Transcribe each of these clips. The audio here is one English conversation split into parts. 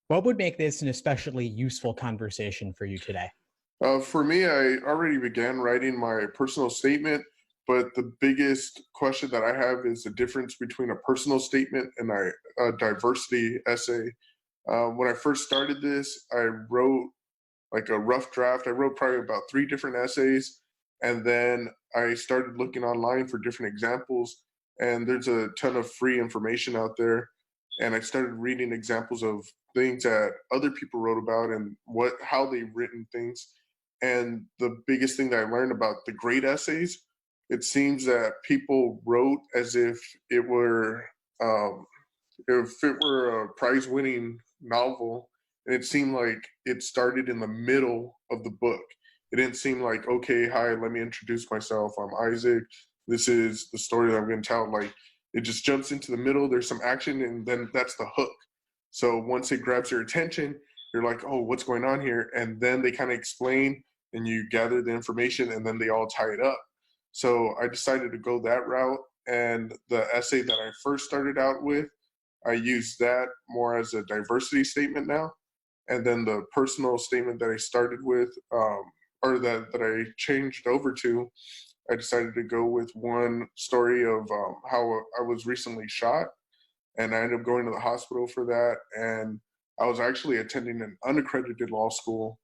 What would make this an especially useful conversation for you today? For me, I already began writing my personal statement, but the biggest question that I have is the difference between a personal statement and a diversity essay. When I first started this, I wrote like a rough draft. I wrote probably about three different essays, and then I started looking online for different examples. And there's a ton of free information out there, and I started reading examples of things that other people wrote about and how they've written things. And the biggest thing that I learned about the great essays, it seems that people wrote as um, if it were a prize-winning novel, and it seemed like it started in the middle of the book. It didn't seem like, okay, hi, let me introduce myself. I'm Isaac. This is the story that I'm going to tell. Like, it just jumps into the middle. There's some action, and then that's the hook. So once it grabs your attention, you're like, oh, what's going on here? And then they kind of explain, and you gather the information, and then they all tie it up. So I decided to go that route. And the essay that I first started out with, I use that more as a diversity statement now. And then the personal statement that I started with, or that I changed over to, I decided to go with one story of how I was recently shot. And I ended up going to the hospital for that. And I was actually attending an unaccredited law school,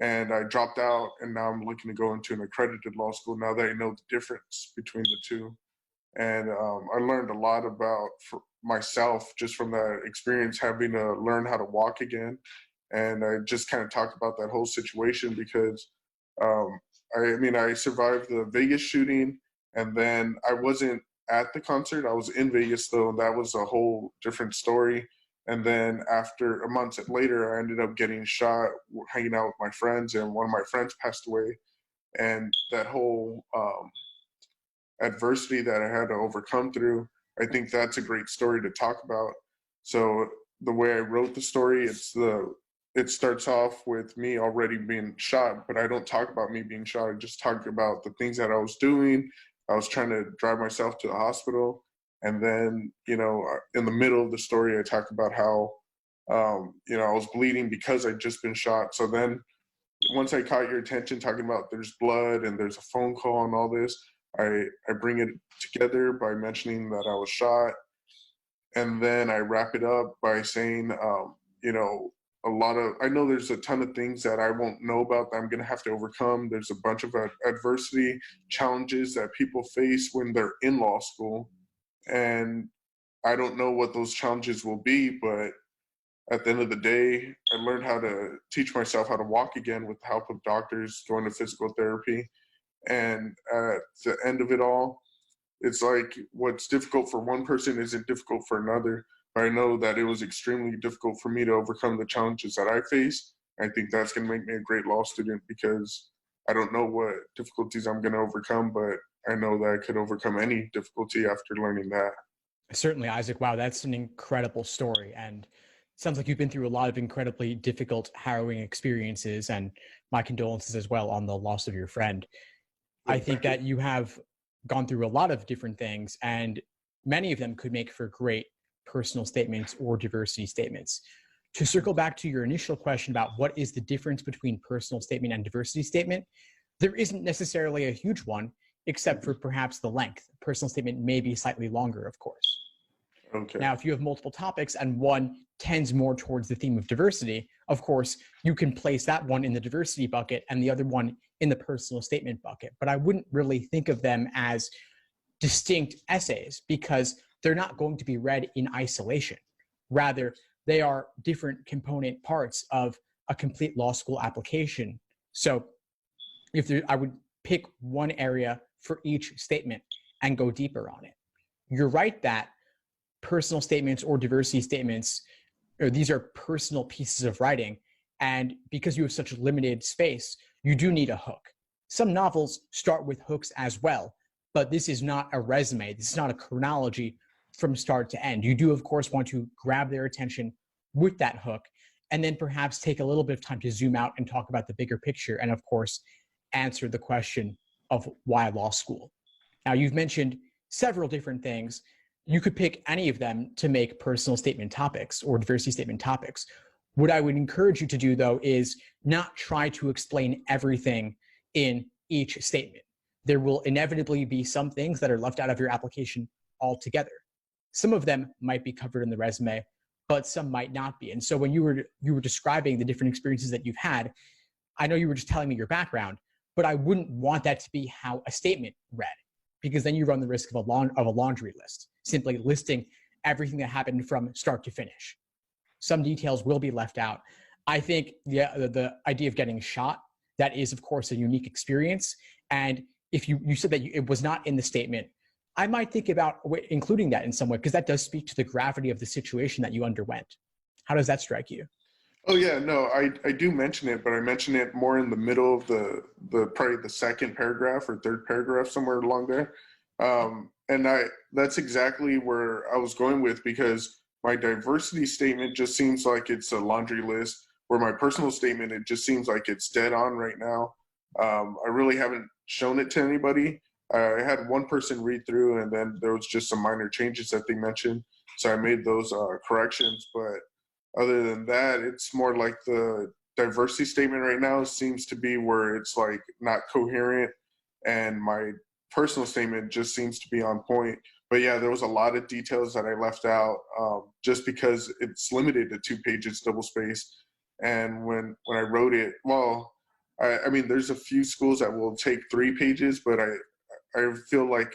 and I dropped out, and now I'm looking to go into an accredited law school now that I know the difference between the two. And I learned a lot about myself just from that experience, having to learn how to walk again. And I just kind of talked about that whole situation because um, I survived the Vegas shooting, and then I wasn't at the concert. I was in Vegas though, and that was a whole different story. And then after a month later, I ended up getting shot hanging out with my friends, and one of my friends passed away. And that whole adversity that I had to overcome through, I think that's a great story to talk about. So the way I wrote the story, it starts off with me already being shot, but I don't talk about me being shot. I just talk about the things that I was doing. I was trying to drive myself to the hospital. And then, in the middle of the story, I talk about how, I was bleeding because I'd just been shot. So then once I caught your attention talking about there's blood and there's a phone call and all this, I bring it together by mentioning that I was shot. And then I wrap it up by saying, I know there's a ton of things that I won't know about that I'm going to have to overcome. There's a bunch of adversity challenges that people face when they're in law school. And I don't know what those challenges will be, but at the end of the day, I learned how to teach myself how to walk again with the help of doctors, going to physical therapy. And at the end of it all, it's like what's difficult for one person isn't difficult for another. But I know that it was extremely difficult for me to overcome the challenges that I faced. I think that's going to make me a great law student because I don't know what difficulties I'm going to overcome, but I know that I could overcome any difficulty after learning that. Certainly, Isaac. Wow, that's an incredible story. And it sounds like you've been through a lot of incredibly difficult, harrowing experiences, and my condolences as well on the loss of your friend. I think that you have gone through a lot of different things, and many of them could make for great personal statements or diversity statements. To circle back to your initial question about what is the difference between personal statement and diversity statement, there isn't necessarily a huge one, except for perhaps the length. A personal statement may be slightly longer, of course. Okay. Now, if you have multiple topics and one tends more towards the theme of diversity, of course, you can place that one in the diversity bucket and the other one in the personal statement bucket. But I wouldn't really think of them as distinct essays because they're not going to be read in isolation. Rather, they are different component parts of a complete law school application. So I would pick one area for each statement and go deeper on it. You're right that personal statements or diversity statements, these are personal pieces of writing. And because you have such limited space, you do need a hook. Some novels start with hooks as well, but this is not a resume. This is not a chronology from start to end. You do, of course, want to grab their attention with that hook, and then perhaps take a little bit of time to zoom out and talk about the bigger picture, and of course, answer the question, of why law school. Now, you've mentioned several different things. You could pick any of them to make personal statement topics or diversity statement topics. What I would encourage you to do, though, is not try to explain everything in each statement. There will inevitably be some things that are left out of your application altogether. Some of them might be covered in the resume, but some might not be. And so when you were describing the different experiences that you've had, I know you were just telling me your background, but I wouldn't want that to be how a statement read, because then you run the risk of a laundry list, simply listing everything that happened from start to finish. Some details will be left out. I think the idea of getting shot, that is, of course, a unique experience. And if you said that it was not in the statement, I might think about including that in some way, because that does speak to the gravity of the situation that you underwent. How does that strike you? Oh yeah, no, I do mention it, but I mention it more in the middle of the probably the second paragraph or third paragraph, somewhere along there. And that's exactly where I was going with, because my diversity statement just seems like it's a laundry list, where my personal statement, it just seems like it's dead on right now. I really haven't shown it to anybody. I had one person read through, and then there was just some minor changes that they mentioned, so I made those corrections. But other than that, it's more like the diversity statement right now seems to be where it's like not coherent, and my personal statement just seems to be on point. But yeah, there was a lot of details that I left out, just because it's limited to 2 pages, double spaced. And when I wrote it, well, I mean, there's a few schools that will take 3 pages, but I feel like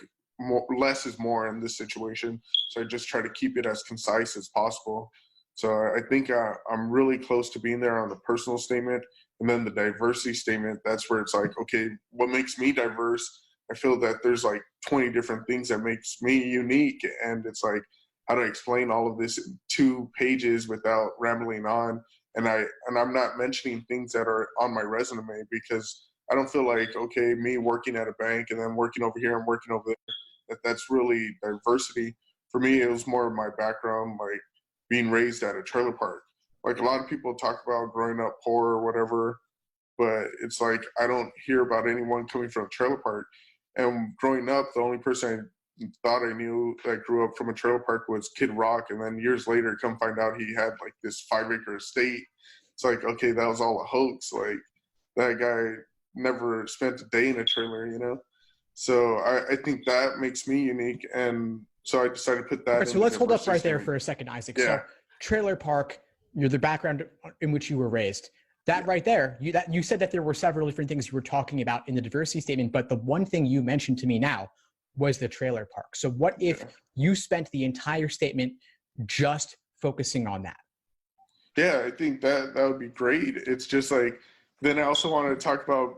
less is more in this situation. So I just try to keep it as concise as possible. So I think I'm really close to being there on the personal statement. And then the diversity statement, that's where it's like, okay, what makes me diverse? I feel that there's like 20 different things that makes me unique. And it's like, how do I explain all of this in 2 pages without rambling on? And I'm not mentioning things that are on my resume, because I don't feel like, okay, me working at a bank and then working over here and working over there, that's really diversity. For me, it was more of my background, like being raised at a trailer park. Like a lot of people talk about growing up poor or whatever, but it's like I don't hear about anyone coming from a trailer park. And growing up, the only person I thought I knew that grew up from a trailer park was Kid Rock. And then years later, come find out he had like this 5-acre estate. It's like, okay, that was all a hoax. Like that guy never spent a day in a trailer, you know? So I think that makes me unique. And so I decided to put that All right, in. so let's hold up right there for a second, Isaac. Yeah. So trailer park, you're the background in which you were raised. That right there, you said that there were several different things you were talking about in the diversity statement, but the one thing you mentioned to me now was the trailer park. So what if you spent the entire statement just focusing on that? Yeah, I think that would be great. It's just like, then I also want to talk about,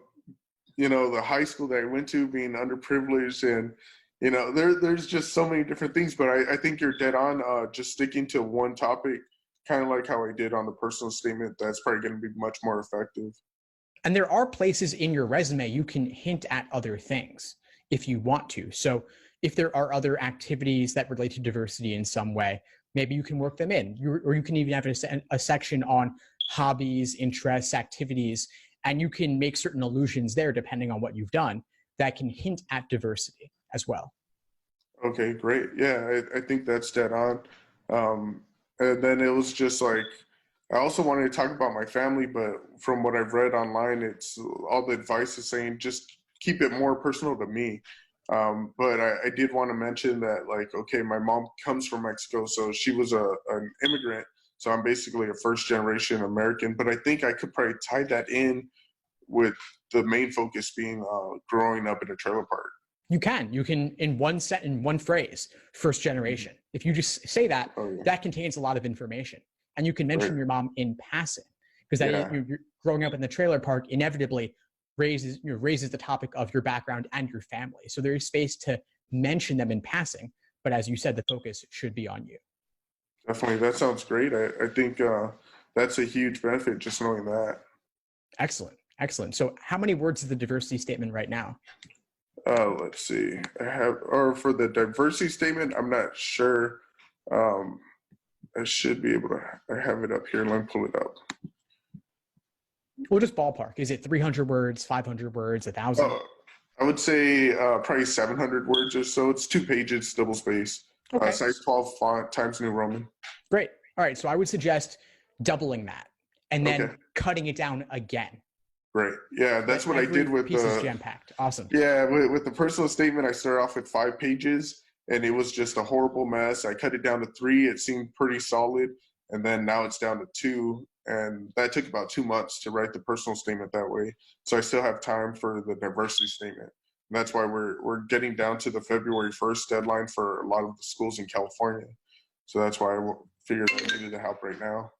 you know, the high school that I went to being underprivileged, and, you know, there's just so many different things, but I think you're dead on, just sticking to one topic, kind of like how I did on the personal statement. That's probably going to be much more effective. And there are places in your resume you can hint at other things if you want to. So if there are other activities that relate to diversity in some way, maybe you can work them in. Or you can even have a section on hobbies, interests, activities, and you can make certain allusions there depending on what you've done that can hint at diversity as well. Okay, great. Yeah, I think that's dead on. And then it was just like, I also wanted to talk about my family, but from what I've read online, it's all the advice is saying just keep it more personal to me. But I did want to mention that, like, okay, my mom comes from Mexico, so she was an immigrant. So I'm basically a first generation American, but I think I could probably tie that in with the main focus being growing up in a trailer park. You can in one phrase, first generation. If you just say that, that contains a lot of information. And you can mention your mom in passing, because you're growing up in the trailer park inevitably raises the topic of your background and your family. So there is space to mention them in passing, but as you said, the focus should be on you. Definitely, that sounds great. I think that's a huge benefit, just knowing that. Excellent. So how many words is the diversity statement right now? Let's see. Or for the diversity statement, I'm not sure. I should be able to. I have it up here. Let me pull it up. Well, just ballpark. Is it 300 words, 500 words, 1,000? I would say probably 700 words or so. It's 2 pages, double space. Okay. Size 12 font, Times New Roman. Great. All right. So I would suggest doubling that and then Okay. cutting it down again. Right. Yeah, that's what I Every did with piece is the jam-packed. Awesome. yeah with the personal statement. I started off with 5 pages, and it was just a horrible mess. I cut it down to 3. It seemed pretty solid, and then now it's down to 2. And that took about 2 months to write the personal statement that way. So I still have time for the diversity statement. And that's why we're getting down to the February 1st deadline for a lot of the schools in California. So that's why I figured I needed the help right now.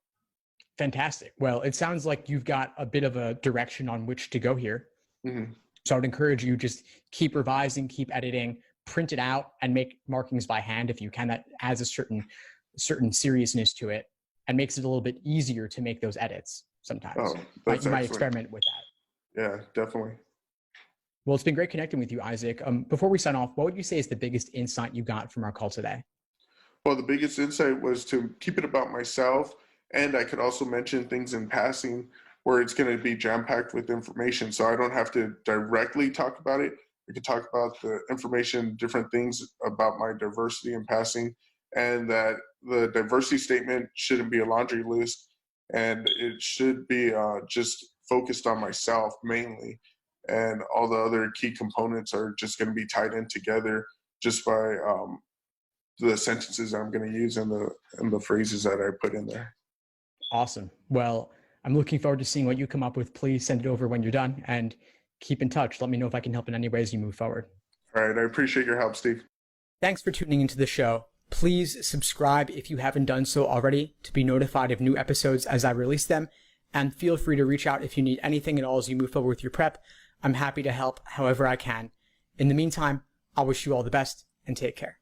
Fantastic. Well, it sounds like you've got a bit of a direction on which to go here. Mm-hmm. So I would encourage you just keep revising, keep editing, print it out, and make markings by hand if you can. That adds a certain seriousness to it and makes it a little bit easier to make those edits sometimes. Oh, you might experiment with that. Yeah, definitely. Well, it's been great connecting with you, Isaac. Before we sign off, what would you say is the biggest insight you got from our call today? Well, the biggest insight was to keep it about myself, and I could also mention things in passing where it's going to be jam-packed with information, so I don't have to directly talk about it. I could talk about the information, different things about my diversity in passing, and that the diversity statement shouldn't be a laundry list, and it should be just focused on myself mainly, and all the other key components are just going to be tied in together just by the sentences I'm going to use and the phrases that I put in there. Awesome. Well, I'm looking forward to seeing what you come up with. Please send it over when you're done and keep in touch. Let me know if I can help in any way as you move forward. All right. I appreciate your help, Steve. Thanks for tuning into the show. Please subscribe if you haven't done so already to be notified of new episodes as I release them. And feel free to reach out if you need anything at all as you move forward with your prep. I'm happy to help however I can. In the meantime, I wish you all the best and take care.